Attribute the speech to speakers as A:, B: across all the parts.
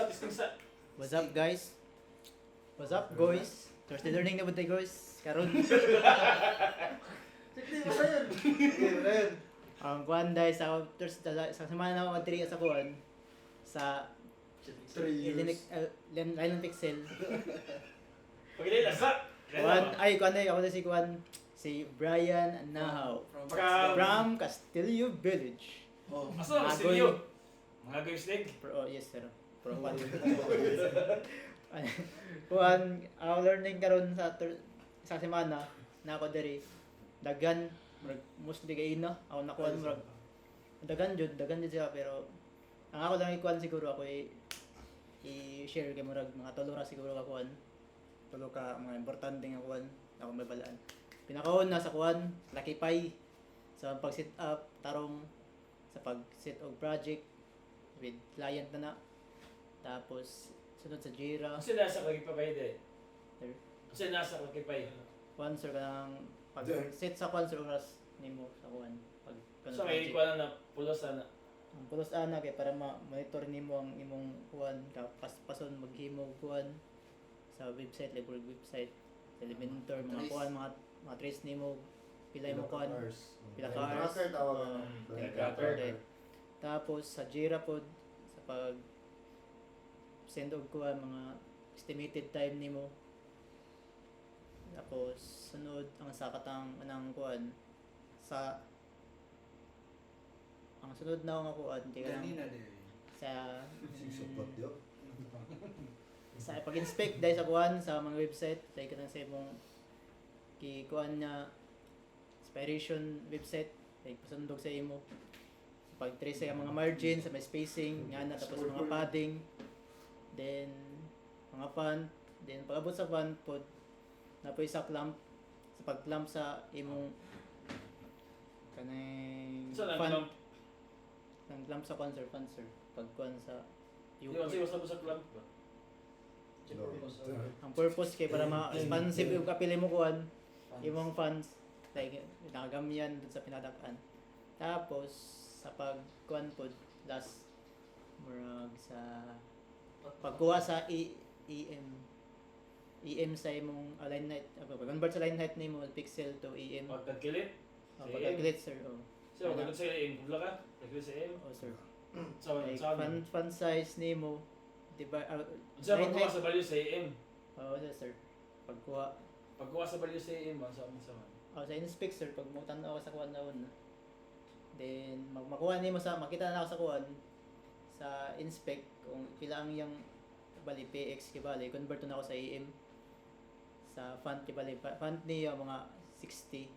A: testing sa.
B: What's up guys? What's up guys? Thursday learning na ba tayo guys? Karon.
C: Sige, wala yun. Sige, wala yun.
B: Ang kuan dahil sa sa semana na ako madiri sa kuan sa
C: 3 years.
B: Line Pixel.
A: Pagkili sa.
B: Kuan ay kuan ay ako na si kuan si Brian Nahaw from Castillo Village.
C: Oh.
A: Asa ang
B: Agoy.
A: studio? Mga guys leg.
B: Oh yes sir. Pro kuan. Kuan ako learning karon sa semana na ako diri daghan mostly kay ina ako nakuan murag daghan jud siya pero ang ako lang ikuan siguro ako i-share kay murag mga tulo ra siguro ka kuan tulo ka mga importante nga kuan ako may balaan pinakaon na sa kuan Lucky Pie sa pag set up tarong sa pag set og project with client na tapos sunod sa Jira
A: Kasi nasa kagipapay de.
B: Sir.
A: Kasi nasa kagipay.
B: kuan sir kanang pag
C: Sir.
B: set sa kuan sir oras nimo sa kuan pag kanang
A: So may ikuha na pulos na.
B: ang pulos ana kay para ma-monitor nimo ang imong kuan pason maghimo og kuan sa website like work website sa Elementor mga
C: Trace.
B: kuan mga trace nimo pila mo kuan pila ka hours
C: Tracker tawag
B: Oo,
C: ano.
A: tracker.
B: tapos sa Jira pod sa pag send og kuan mga estimated time nimo tapos sunod ang sakatang anang kuan sa ang sunod na nga kuan di ka lang
C: Kanina din.
B: sa
C: Support yo.
B: sa pag-inspect dahil sa kuan sa mga website dahil ka sa imong kuan na inspiration website dahil pasundog sa imo pag-trace sa mga margin sa may spacing nga na tapos mga padding then mga font then pag-abot sa font pod napoy sa clamp sa pag-clamp sa imong kanang
A: So lang
B: font ng clamp sa font sir pag kuan sa
A: Di ba siya sa club ba?
B: ang purpose kay para ma-responsive yung kapili mo kuan imong funds like nakagamyan dun sa pinadakan tapos sa pagkuan pod last murag sa pagkuha sa EM sa imong line height pag-convert sa line height nimo pixel to EM
A: Pagkagkilit? Sa
B: pag-calculate sir
A: So ganun sa im bula ka. Pagkili sa im.
B: sir
A: So
B: like
A: sa
B: fund size nimo diba
A: Sa
B: line
A: pagkuha
B: height
A: sa value sa im.
B: sir pagkuha
A: Pagkuha sa value sa im sa man.
B: sa inspect sir pag mo tan-aw sa kuan daon then makuha nimo sa makita na ako sa kuan sa inspect kung pila ang iyang bali PX kibali convert na ako sa AM sa font kibali font niya mga 60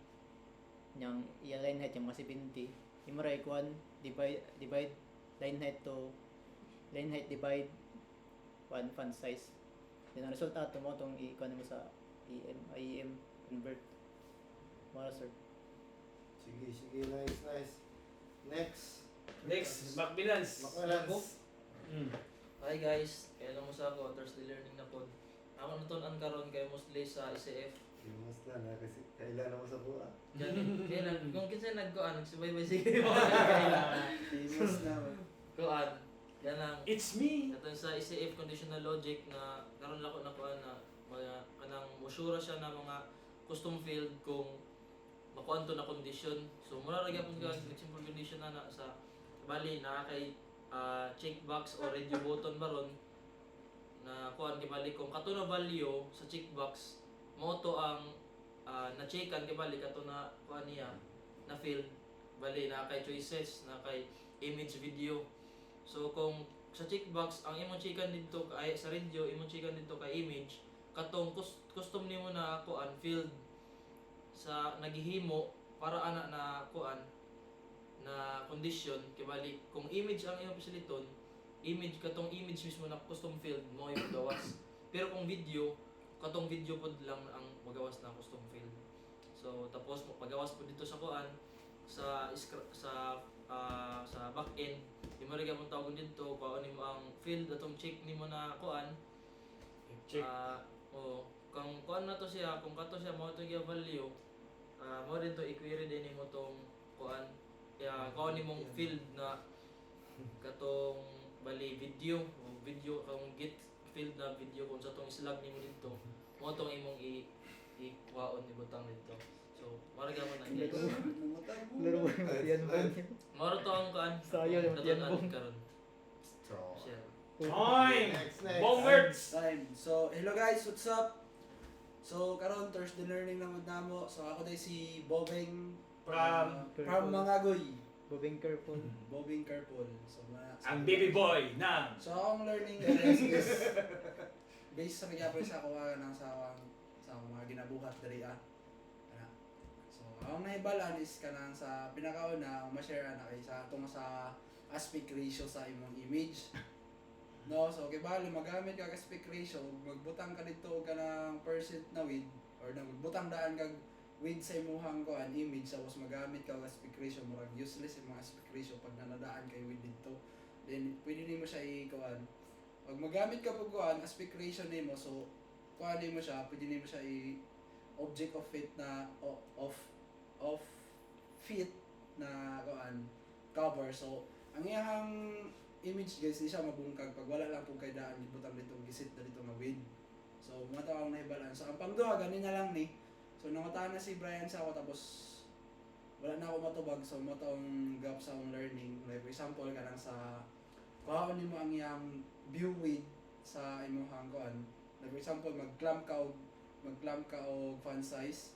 B: yang i-line height yung mga 70 imo ra kuan divide line height to line height divide one font size then ang result ato mo tong i-kuan mo sa IEM convert mara sir.
C: Sige, nice.
A: Next, Mac Binance.
C: Makalans.
D: Hi guys, kaya lang mo sa ako, Thursday learning na po. Ako natunan karon kay mostly sa ICF.
C: Imas lang ha, kasi kailan ako sa buha.
D: Kailan, kung kinsa nagkuan, nagsubaybay sige.
C: Imas na.
D: Kuan, yan lang.
A: It's me.
D: Ito sa ICF conditional logic na karon lang ko na kuan na mga kanang musura siya na mga custom field kung makuan to na condition. So mura ra gyapon ka simple condition na sa bali na kay checkbox or radio button baron na kuan gibali kung kato na value sa checkbox mo to ang na-checkan gibali kato na kuan niya na field bali na kay choices na kay image video. So kung sa checkbox ang imong checkan didto kay sa radio imong checkan didto kay image katong custom nimo na kuan field sa naghihimo para ana na kuan na condition kibali kung image ang imong pisiliton image katong image mismo na custom field mo yung magawas pero kung video katong video pod lang ang magawas na custom field so tapos magawas po dito sa kuan sa back end imo ra gyapon tawag dito kuan nimo ang field atong check nimo na kuan
A: Check.
D: kung kuan na to siya kung kato siya mo to gyud value mo rin to i-query din nimo tong kuan kaya kuan nimong field na katong bali video kung get field na video kung sa tong islag nimo dito mo tong imong i-kuhaon ibutang dito. So mara gyapon na guys.
B: Laro mo yan ba?
D: Mara to ang kan.
B: Sayo yung yan
D: Natunan
B: bong.
D: karon.
C: So,
D: Share.
A: Time!
C: next.
A: Bombers!
E: Time. So, hello guys, what's up? So, karon Thursday learning naman namo. So, ako day si Bobeng from Mangagoy.
B: Bobing careful.
E: Bobeng Carpool. So,
A: Ang baby boy na
E: So, akong learning guys is based sa nagyapon sa ako ng sa mga ginabuhat diri So, akong nahibalan is kanang sa pinakauna akong ma-share na kay sa tungod sa aspect ratio sa imong image. No, so kay bali magamit ka aspect ratio, magbutang ka dito og kanang percent na width or magbutang daan kag width sa imong kuan image tapos magamit ka og aspect ratio murag useless imong aspect ratio pag nanadaan kay width dito. Then pwede nimo siya i-kuan. Pag magamit ka pag kuan aspect ratio nimo so kuan nimo siya, pwede nimo siya object of fit na of fit na kuan cover. So ang iyang image guys, di siya mabungkag pag wala lang pong kay daan gibutang dito gisit na dito nga width. So mga tao ang nahibalan. So ang pangduha ganin na lang ni. So nangutaan na si Brian sa ako tapos wala na ako matubag so mo taong gap sa akong learning. Like for example kanang sa kuhaon nimo ang iyang view width sa imong kuan. Like for example mag-clamp ka og font size.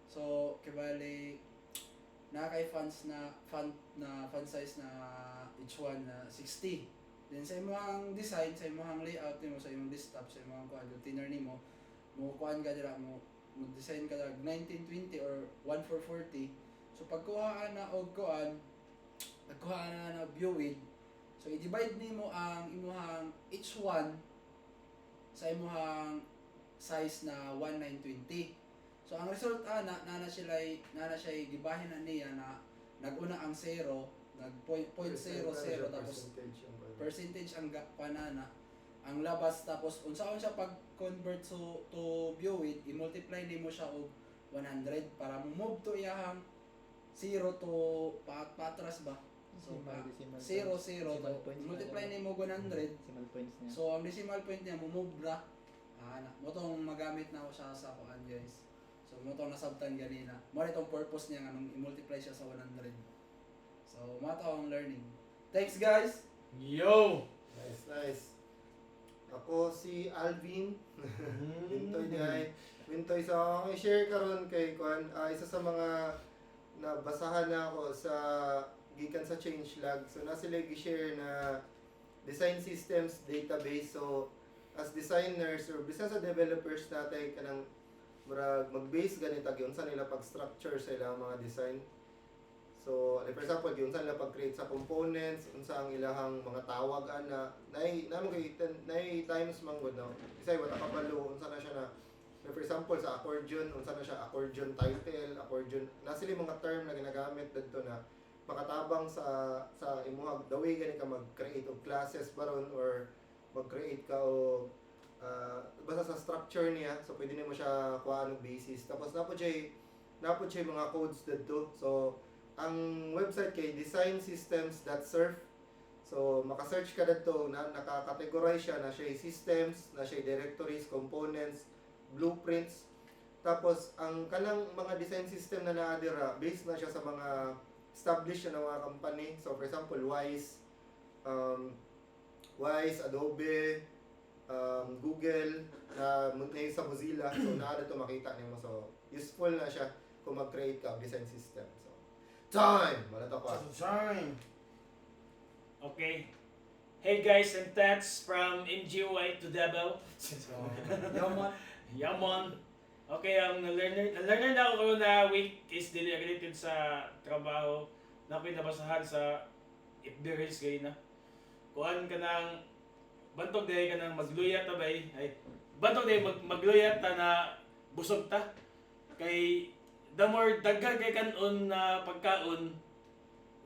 E: So kibali na kay font size na each one na 60. Then sa imong design, sa imong layout nimo, sa imong desktop, sa imong container nimo, mo kuan ka dira mo design ka dag 1920 or 1440. So pagkuhaan na og kuan, nagkuhaan na view width. So i-divide nimo ang imong each one sa imong size na 1920. So ang result na siya gibahin na niya na naguna ang 0, nag 0.00 tapos percentage ang panana ang labas tapos unsaon siya pag convert to view width i-multiply nimo siya og 100 para mo move to iyang 0 to patras ba. So 0 0 multiply nimo 100.
B: Decimal points niya.
E: So ang decimal point niya mo move ra. Mo tong magamit na ako siya sa kuan guys. So mo tong nasabtan ganina. Mo itong purpose niya nga nung i-multiply siya sa 100. So mo ang learning. Thanks guys.
A: Yo!
C: Nice. Ako si Alvin. Wintoy sa akong i-share karon kay kuan isa sa mga nabasahan na ako sa gikan sa changelog. So na sila gi-share na design systems database. So as designers or bisan sa developers natin kanang murag mag-base ganito unsa nila pag-structure sa ilang mga design. So, like for example, unsa nila pag-create sa components, unsa ang ilahang mga tawag ana, nay times manggod no. Isay wala kabalo unsa na siya na like for example sa accordion, unsa na siya accordion title, accordion, na sila mga term na ginagamit didto na makatabang sa imuhag the way gani ka mag-create og classes baron or mag-create ka og basta sa structure niya, so pwede nimo siya kuhaan og basis. Tapos napod siya mga codes dito. So ang website kay designsystems.surf. So maka-search ka dito na naka-categorize siya na siya systems, na siya directories, components, blueprints. Tapos ang kanang mga design system na naadira based na siya sa mga established na mga company. So for example, Wise, Adobe, Google, na sa Mozilla. So naada to makita niyo mo. So useful na siya kung mag-create ka of design system. So time! Wala to pa.
A: Time! Okay. Hey guys, and that's from NGY to Devil.
E: Yaman.
A: Yaman. Okay, ang learner na ako na week is related sa trabaho na pinabasahan sa FB Reels gay na. Kuhan ka ng bantog dahil ka ng magluyat ta bay. Ay, bantog dahil magluyat ta na busog ta. Kay the more daghan kay kanon na pagkaon,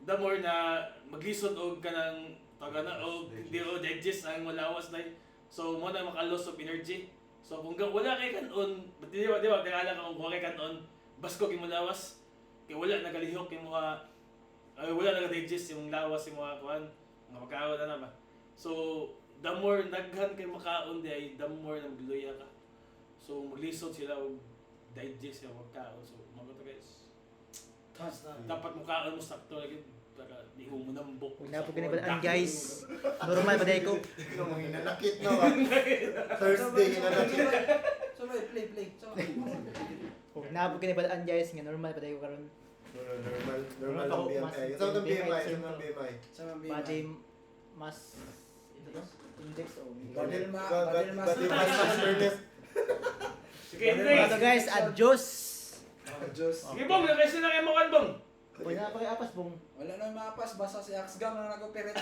A: the more na maglisod og kanang tagana og di o digest ang malawas na. So mo na maka-loss of energy. So kung wala kay kanon, di ba tingala ka kung wala kay kanon, basko kay malawas. Kay wala nagalihok kay mga wala nag-digest yung lawas yung mga kuan, mga pagkaon na ba. So, the more naghan kay makaon di ay the more nang biluya ka. So, maglisod sila og digest sila magkaon. So, mga to guys. Dapat makaon mo sakto lagi para di mo nambok.
B: Huwag na po kinibalaan guys. Normal pa ko.
C: Ino mga hinanakit no. Thursday hinanakit.
E: So, play. So,
B: Huwag na po kinibalaan guys. Nga normal pa ko karon.
C: Normal
B: Normal
C: ang
B: ako,
C: BMI.
B: mas-
C: Ito ang BMI,
B: BMI,
C: ito ang BMI.
E: sa mga
B: Body mass index o
E: Badil ma-
C: Body
E: badil mas-
C: mass awareness.
A: Sige,
E: Ano
A: next.
B: Ano guys, adios.
E: Diyos.
A: Sige bong, nakay sila kay Makan bong.
B: Huwag na pa kay apas bong.
E: Wala na mapas, basta si Axgam na nag-operate.